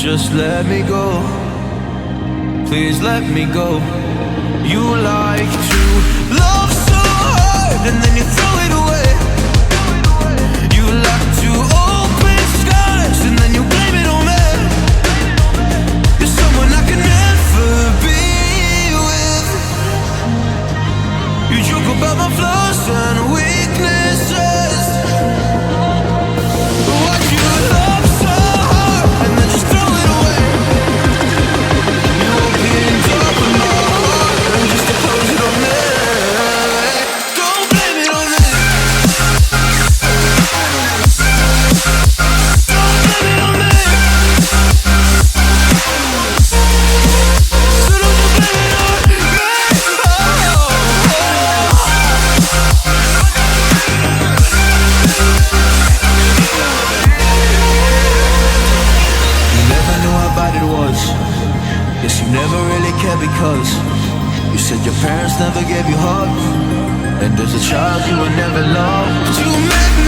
Just let me go, please let me go. You like to love so hard and then you throw it away. You like to open skies and then you blame it on me. You're someone I can never be with. You joke about my flaws and weaknesses. Why'd you love so hard and then just throw it away? You opened up my heart and just to close it on me. Don't blame it on me. Don't blame it on me. So don't you blame it on me. You never knew how bad it was. Guess you never really cared because you said your parents never gave you hugs, and as a child you were never loved. You make me